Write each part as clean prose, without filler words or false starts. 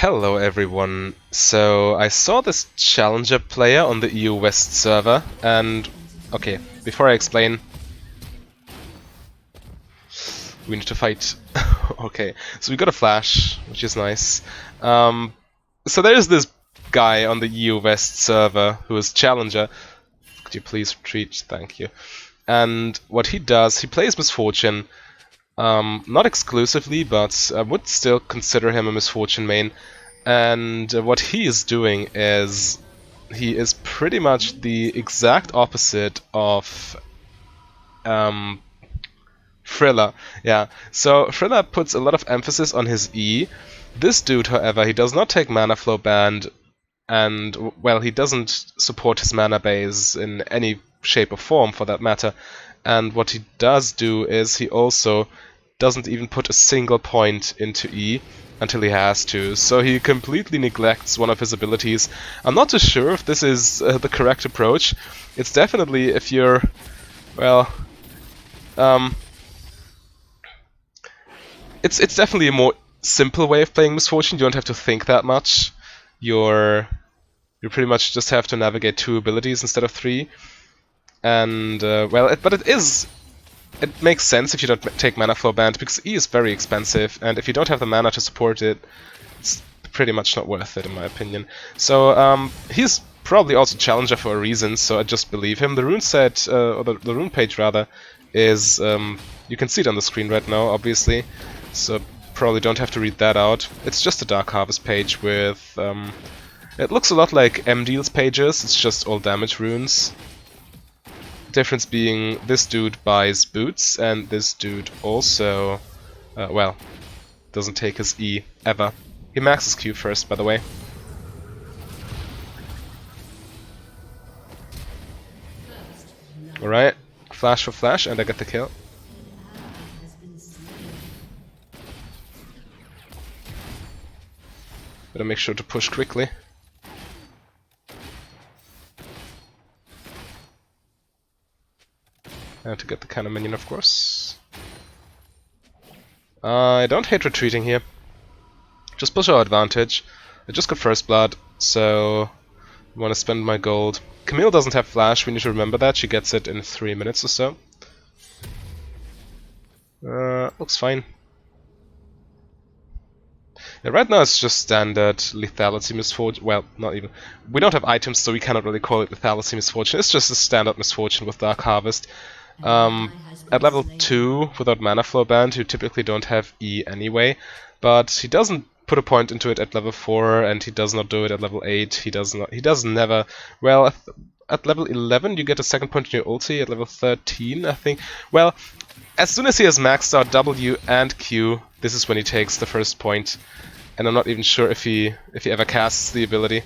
Hello everyone. So I saw this challenger player on the EU West server and okay, before I explain, we need to fight. Okay, so we got a flash, which is nice. So there's this guy on the EU West server who is challenger. Could you please retreat? Thank you. And what he does, he plays Misfortune. Not exclusively, but I would still consider him a Misfortune main. And what he is doing is he is pretty much the exact opposite of Thriller. Yeah, so Thriller puts a lot of emphasis on his E. This dude, however, he does not take mana flow band, and well, he doesn't support his mana base in any shape or form for that matter. And what he does do is he also doesn't even put a single point into E until he has to, so he completely neglects one of his abilities. I'm not too sure if this is the correct approach. It's definitely, if you're, well, it's definitely a more simple way of playing Misfortune. You don't have to think that much. You pretty much just have to navigate 2 abilities instead of 3. And well, but it makes sense if you don't take mana flow band, because E is very expensive, and if you don't have the mana to support it, it's pretty much not worth it in my opinion. So he's probably also challenger for a reason, so I just believe him. The rune set, or the rune page rather, is you can see it on the screen right now, obviously, so probably don't have to read that out. It's just a Dark Harvest page with it looks a lot like MDeal's pages, it's just all damage runes. Difference being this dude buys boots and this dude also, well, doesn't take his E ever. He maxes Q first, by the way. Alright, flash for flash and I get the kill. Better make sure to push quickly. And to get the counter minion, of course. I don't hate retreating here. Just push our advantage. I just got first blood, so I want to spend my gold. Camille doesn't have flash, we need to remember that. She gets it in 3 minutes or so. Looks fine. Yeah, right now it's just standard Lethality Misfortune. Well, not even. We don't have items, so we cannot really call it Lethality Misfortune. It's just a standard Misfortune with Dark Harvest. At level 2, without mana flow band, you typically don't have E anyway, but he doesn't put a point into it at level 4, and he does not do it at level 8. He does never. Well, at level 11 you get a second point in your ulti. At level 13, I think. Well, as soon as he has maxed out W and Q, this is when he takes the first point, and I'm not even sure if he ever casts the ability.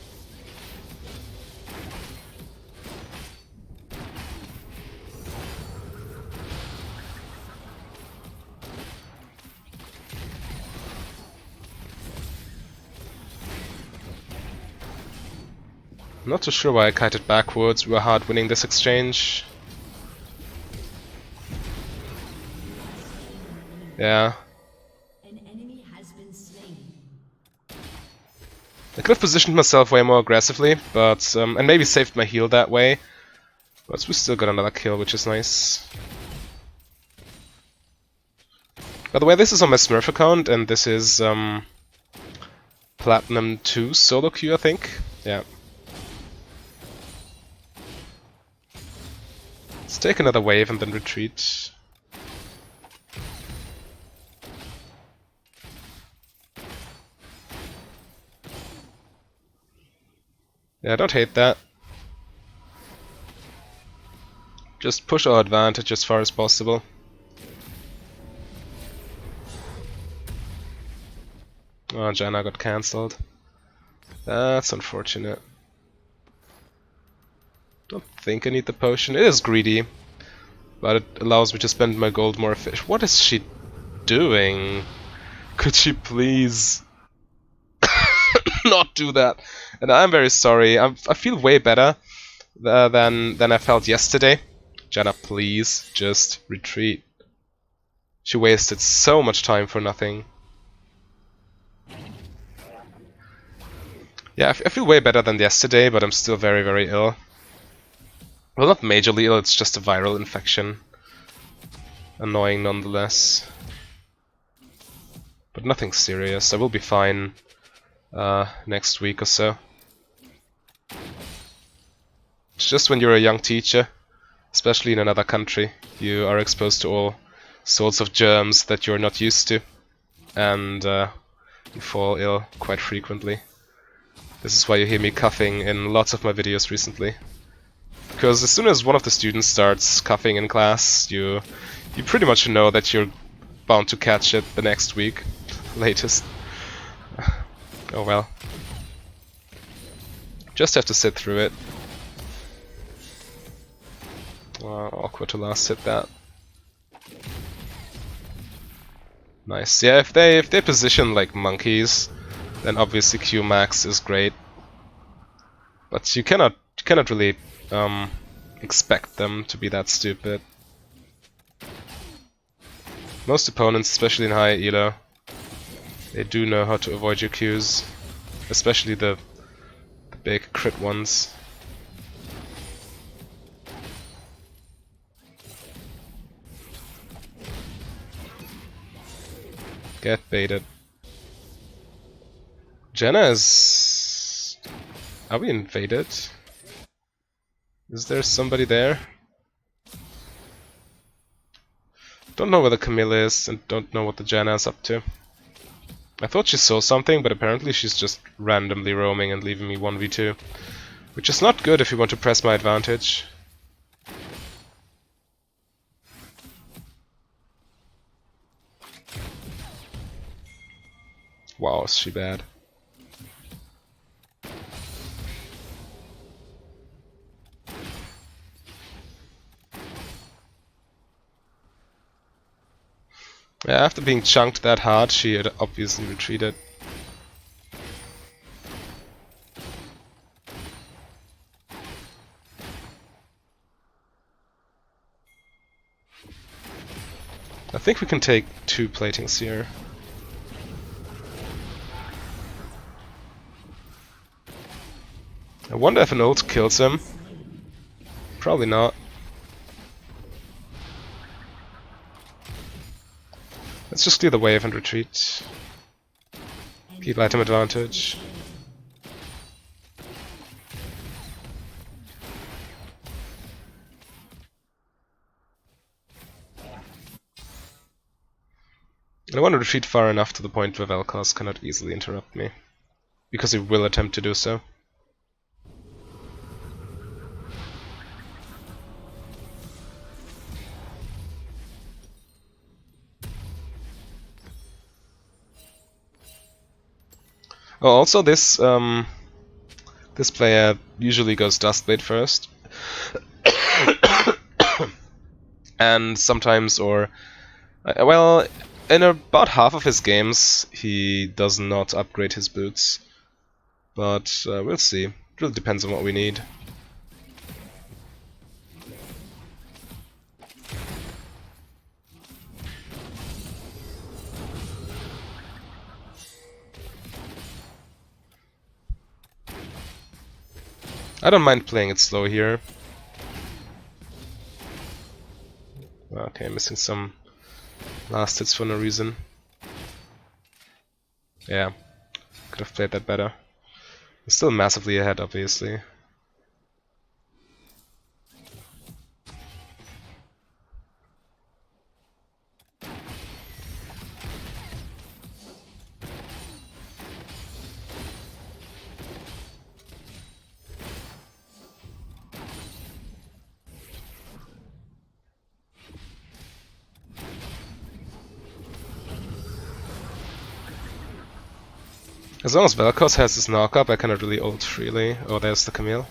I'm not too sure why I kited backwards. We were hard winning this exchange. Yeah. I could have positioned myself way more aggressively, but and maybe saved my heal that way. But we still got another kill, which is nice. By the way, this is on my Smurf account, and this is Platinum 2 solo queue, I think. Yeah. Let's take another wave and then retreat. Yeah, I don't hate that. Just push our advantage as far as possible. Oh, Janna got cancelled. That's unfortunate. Don't think I need the potion. It is greedy, but it allows me to spend my gold more efficiently. What is she doing? Could she please not do that? And I'm very sorry. I feel way better than I felt yesterday. Janna, please just retreat. She wasted so much time for nothing. Yeah, I feel way better than yesterday, but I'm still very, very ill. Well, not majorly ill, it's just a viral infection. Annoying nonetheless. But nothing serious. I will be fine next week or so. It's just when you're a young teacher, especially in another country, you are exposed to all sorts of germs that you're not used to. And you fall ill quite frequently. This is why you hear me coughing in lots of my videos recently. Because as soon as one of the students starts coughing in class, you pretty much know that you're bound to catch it the next week, latest. Oh well. Just have to sit through it. Awkward to last hit that. Nice. Yeah, if they position like monkeys, then obviously Q max is great. But you cannot really expect them to be that stupid. Most opponents, especially in high elo, they do know how to avoid your Qs, especially the big crit ones. Get baited. Jenna is... Are we invaded? Is there somebody there? Don't know where the Camille is and don't know what the Jenna is up to. I thought she saw something, but apparently she's just randomly roaming and leaving me 1v2. Which is not good if you want to press my advantage. Wow, is she bad. Yeah, after being chunked that hard, she had obviously retreated. I think we can take 2 platings here. I wonder if an ult kills him. Probably not. Let's just clear the wave and retreat. Keep item advantage. And I want to retreat far enough to the point where Vel'Koz cannot easily interrupt me. Because he will attempt to do so. Oh, also this this player usually goes Duskblade first. And sometimes, or well, in about half of his games he does not upgrade his boots. But we'll see. It really depends on what we need. I don't mind playing it slow here. Okay, missing some last hits for no reason. Yeah, could have played that better. I'm still massively ahead, obviously. As long as Vel'Koz has his knock-up, I cannot really ult freely. Oh, there's the Camille.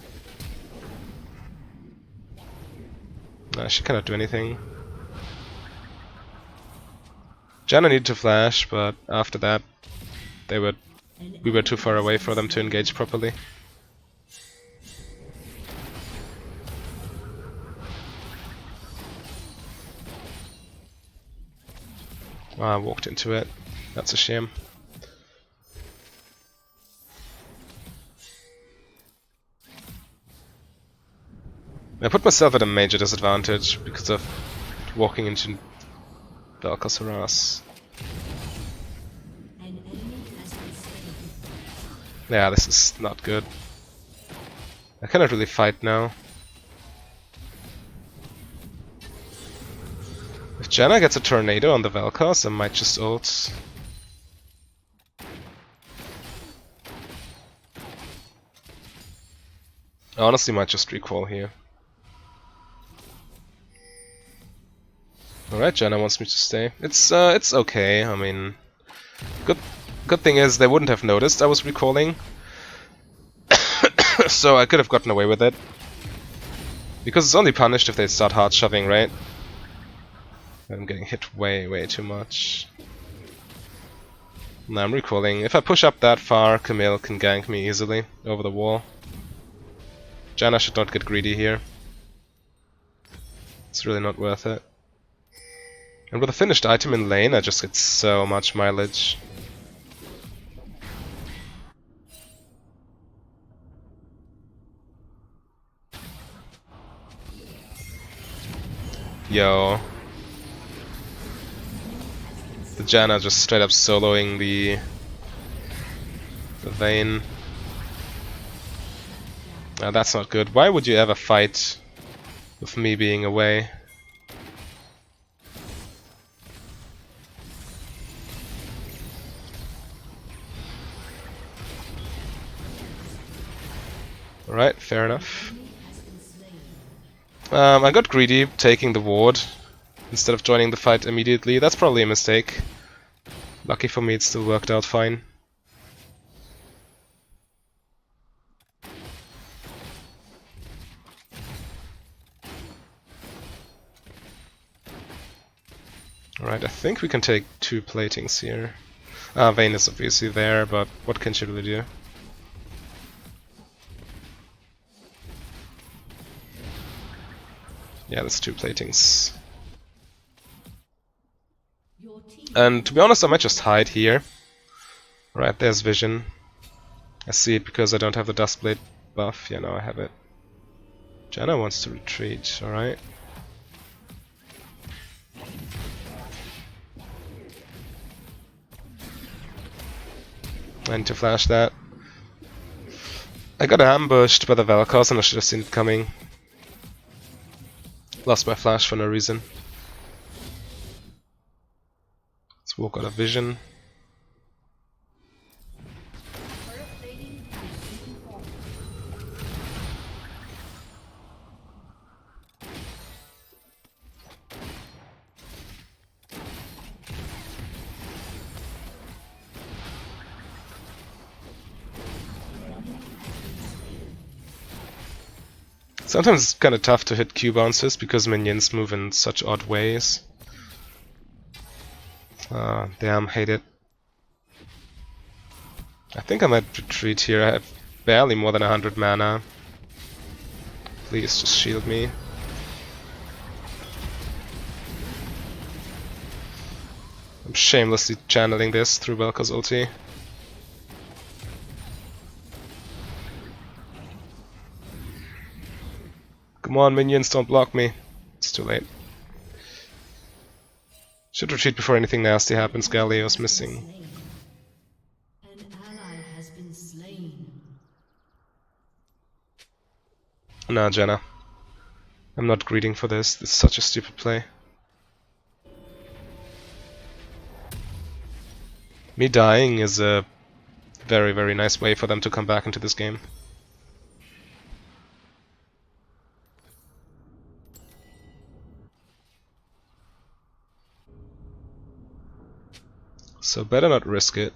Nah, she cannot do anything. Janna needed to flash, but after that, we were too far away for them to engage properly. I walked into it. That's a shame. I put myself at a major disadvantage because of walking into Velka's harass. Yeah, this is not good. I cannot really fight now. If Janna gets a tornado on the Velkas, I might just ult. I honestly might just recall here. Alright, Janna wants me to stay. It's okay. I mean, good thing is they wouldn't have noticed I was recalling, so I could have gotten away with it. Because it's only punished if they start hard shoving, right? I'm getting hit way too much. Now I'm recalling. If I push up that far, Camille can gank me easily over the wall. Janna should not get greedy here. It's really not worth it. And with a finished item in lane, I just get so much mileage. Yo. The Janna just straight up soloing the Vayne. Now that's not good. Why would you ever fight with me being away? Alright, fair enough. I got greedy taking the ward instead of joining the fight immediately. That's probably a mistake. Lucky for me, it still worked out fine. Alright, I think we can take 2 platings here. Vayne is obviously there, but what can she really do? Yeah, that's 2 platings. And to be honest, I might just hide here. Right, there's vision. I see it because I don't have the Duskblade buff. Yeah, no, I have it. Janna wants to retreat, alright. I need to flash that. I got ambushed by the Vel'Koz and I should have seen it coming. Lost my flash for no reason. Let's walk out of vision. Sometimes it's kind of tough to hit Q bounces because minions move in such odd ways. Damn, hate it. I think I might retreat here. I have barely more than 100 mana. Please just shield me. I'm shamelessly channeling this through Velka's ulti. Come on, minions, don't block me. It's too late. Should retreat before anything nasty happens. Galio's missing. Nah, Janna. I'm not greeting for this. This is such a stupid play. Me dying is a very, very nice way for them to come back into this game. So better not risk it.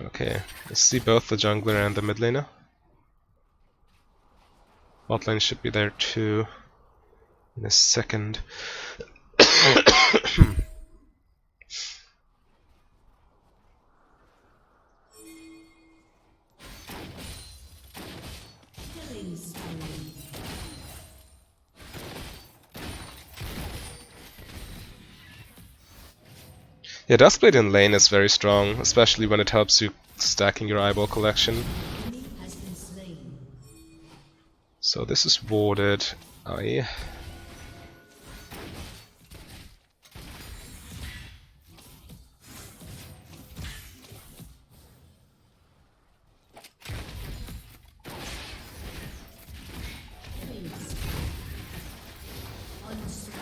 Okay, I see both the jungler and the mid laner. Botlane should be there too in a second. Yeah, Duskblade in lane is very strong, especially when it helps you stacking your eyeball collection. So this is warded. Aye.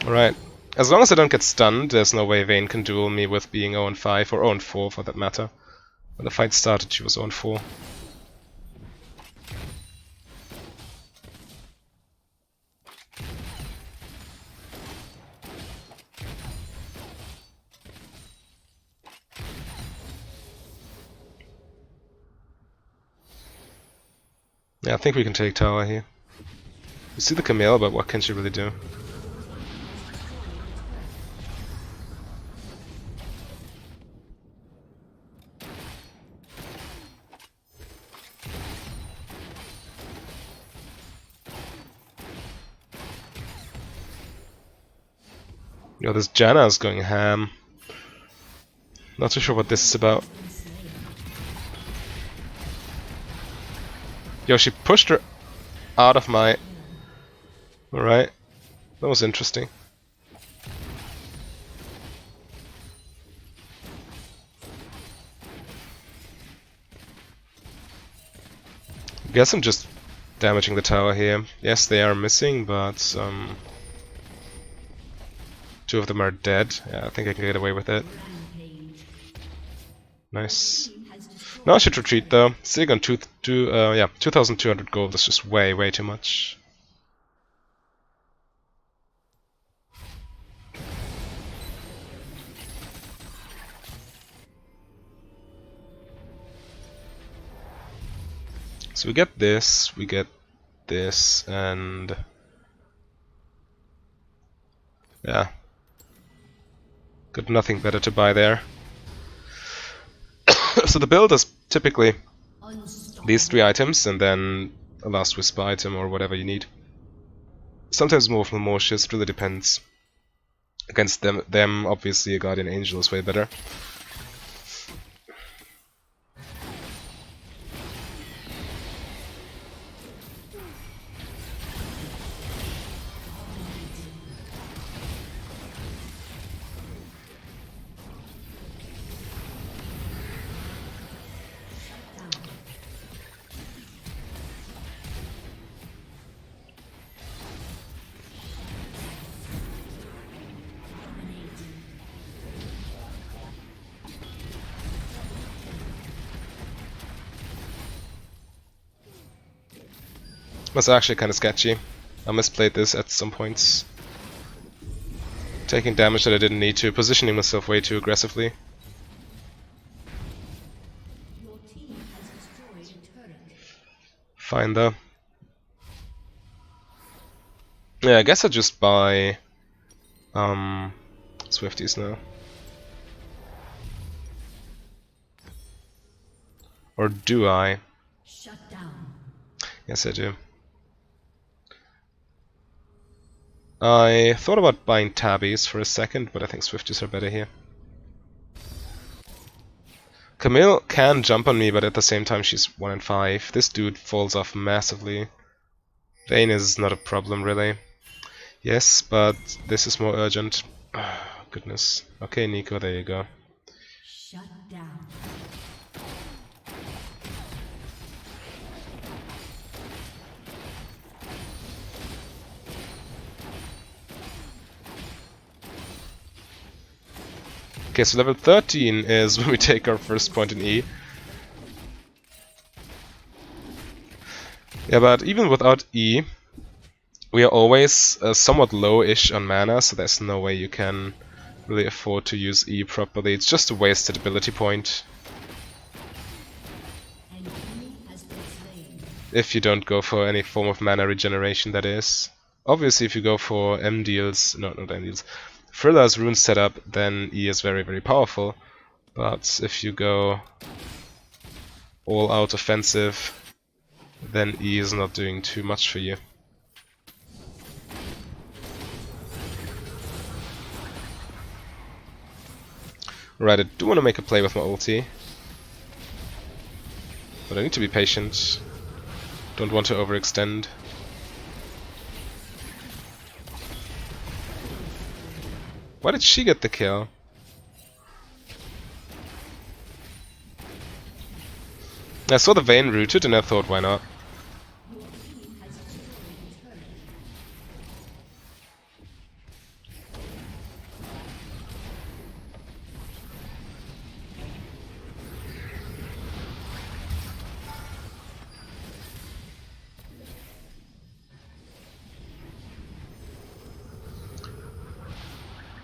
Alright. As long as I don't get stunned, there's no way Vayne can duel me with being 0-5 or 0-4 for that matter. When the fight started, she was 0-4. Yeah, I think we can take tower here. You see the Camille, but what can she really do? Yo, this Janna's going ham. Not too sure what this is about. Yo, she pushed her out of my... Alright. That was interesting. Guess I'm just damaging the tower here. Yes, they are missing, but two of them are dead. Yeah, I think I can get away with it. Nice. Now I should retreat though. Sig on 2,200 gold is just way too much. So we get this, and yeah, got nothing better to buy there. So the build is typically these 3 items and then a last whisper item or whatever you need. Sometimes more from more shit, really depends. Against them obviously a Guardian Angel is way better. Was actually kind of sketchy. I misplayed this at some points. Taking damage that I didn't need to, positioning myself way too aggressively. Fine though. Yeah, I guess I just buy Swifties now. Or do I? Shut down. Yes, I do. I thought about buying Tabbies for a second, but I think Swifties are better here. Camille can jump on me, but at the same time she's 1-5. This dude falls off massively. Vayne is not a problem, really. Yes, but this is more urgent. Oh, goodness. Okay, Nico, there you go. Shut down. Okay, so level 13 is when we take our first point in E. Yeah, but even without E, we are always somewhat low-ish on mana, so there's no way you can really afford to use E properly. It's just a wasted ability point. If you don't go for any form of mana regeneration, that is. Obviously, if you go for M deals, not M deals, Thriller's rune setup, then E is very powerful. But if you go all out offensive, then E is not doing too much for you. Right, I do want to make a play with my ulti, but I need to be patient. Don't want to overextend. Why did she get the kill? I saw the Vayne rooted and I thought, why not?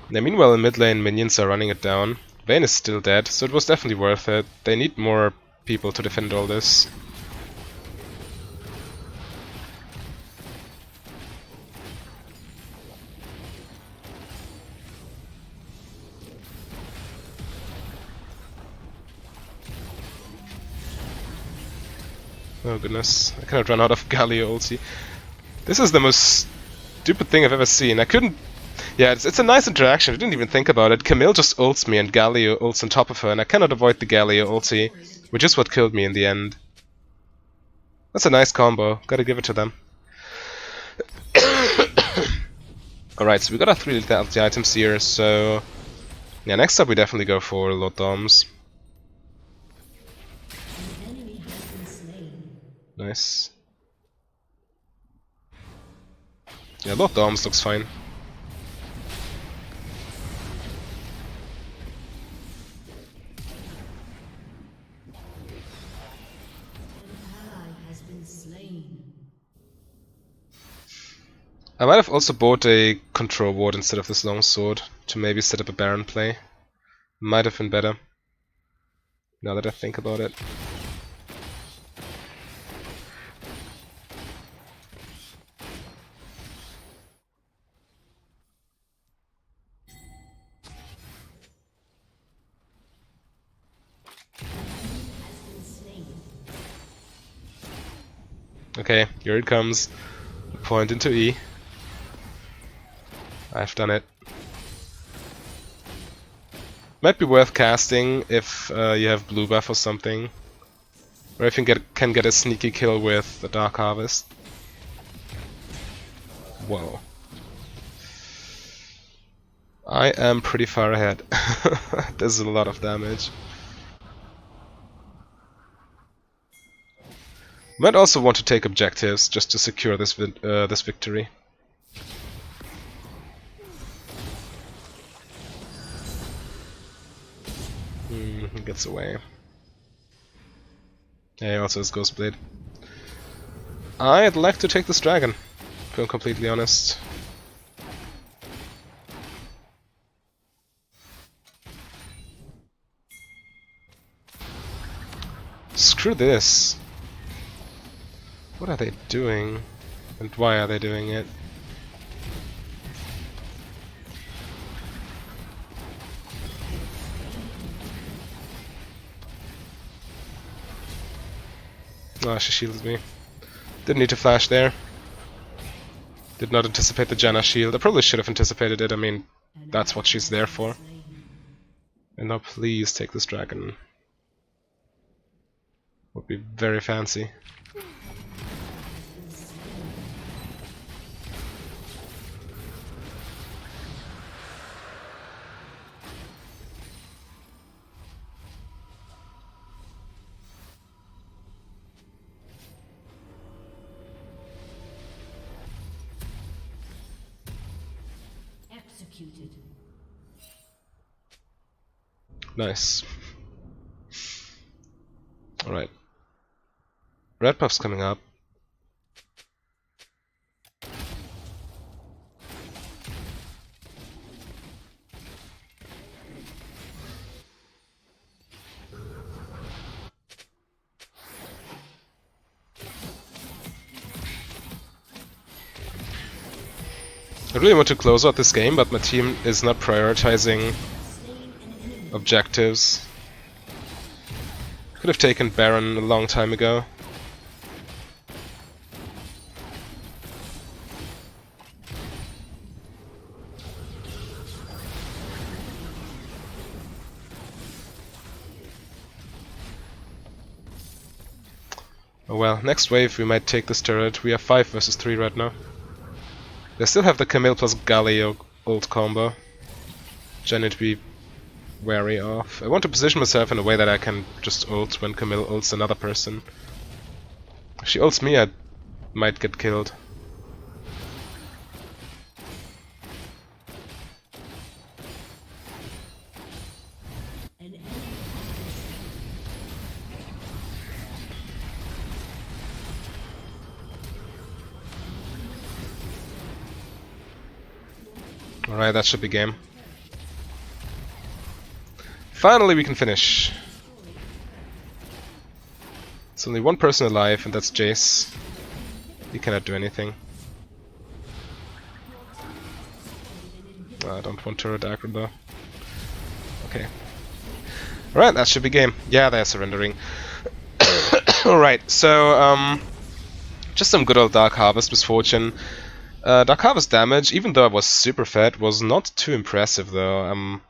Now, meanwhile in mid lane, minions are running it down. Vayne is still dead, so it was definitely worth it. They need more people to defend all this. Oh goodness, I cannot run out of Galio ulti. This is the most stupid thing I've ever seen. I couldn't... Yeah, it's a nice interaction, I didn't even think about it. Camille just ults me and Galio ults on top of her, and I cannot avoid the Galio ulti, which is what killed me in the end. That's a nice combo, gotta give it to them. Alright, so we got our 3 lethality items here, so... Yeah, next up we definitely go for Lord Doms. Nice. Yeah, Lord Doms looks fine. I might have also bought a control ward instead of this longsword to maybe set up a Baron play. Might have been better, now that I think about it. Okay, here it comes. Point into E. I've done it. Might be worth casting if you have blue buff or something. Or if you can get a sneaky kill with the Dark Harvest. Whoa. I am pretty far ahead. There's a lot of damage. Might also want to take objectives just to secure this victory. He gets away. Yeah, he also has Ghostblade. I'd like to take this dragon, if I'm completely honest. Screw this. What are they doing? And why are they doing it? Oh, she shielded me. Didn't need to flash there. Did not anticipate the Janna shield. I probably should have anticipated it. I mean, that's what she's there for. And now please take this dragon. Would be very fancy. Executed. Nice. Alright. Red buff's coming up. I really want to close out this game, but my team is not prioritizing objectives. Could have taken Baron a long time ago. Oh well, next wave we might take this turret. We have 5 versus 3 right now. They still have the Camille plus Galio ult combo. which I need to be wary of. I want to position myself in a way that I can just ult when Camille ults another person. If she ults me, I might get killed. Alright, that should be game. Finally we can finish. There's only one person alive, and that's Jace. He cannot do anything. I don't want turret aggro though. Okay. Alright, that should be game. Yeah, they're surrendering. Alright, so just some good old Dark Harvest Misfortune. Dark Harvest damage, even though I was super fed, was not too impressive though. I'm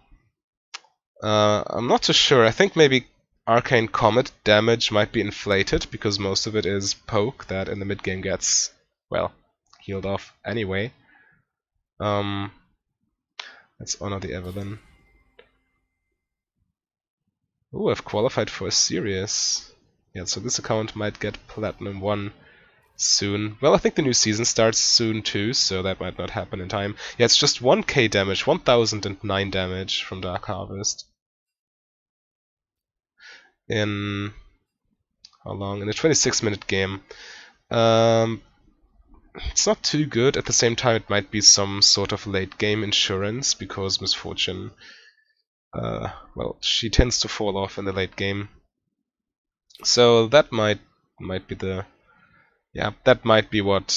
not too sure. I think maybe Arcane Comet damage might be inflated because most of it is poke that in the mid game gets, well, healed off anyway. Let's honor the Evelyn. Ooh, I've qualified for a series. Yeah, so this account might get Platinum 1 soon. Well, I think the new season starts soon too, so that might not happen in time. Yeah, it's just 1k damage, 1009 damage from Dark Harvest. In how long? In a 26-minute game. It's not too good. At the same time, it might be some sort of late game insurance because Misfortune, well, she tends to fall off in the late game. So that might be the, yeah, that might be what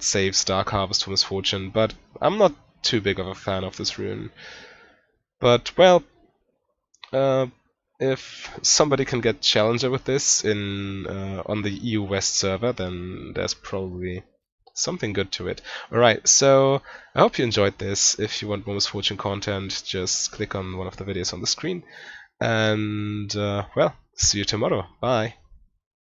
saves Dark Harvest from Misfortune. But I'm not too big of a fan of this rune. But well, if somebody can get Challenger with this in on the EU West server, then there's probably something good to it. Alright, so I hope you enjoyed this. If you want more Misfortune content, just click on one of the videos on the screen. And well, see you tomorrow. Bye.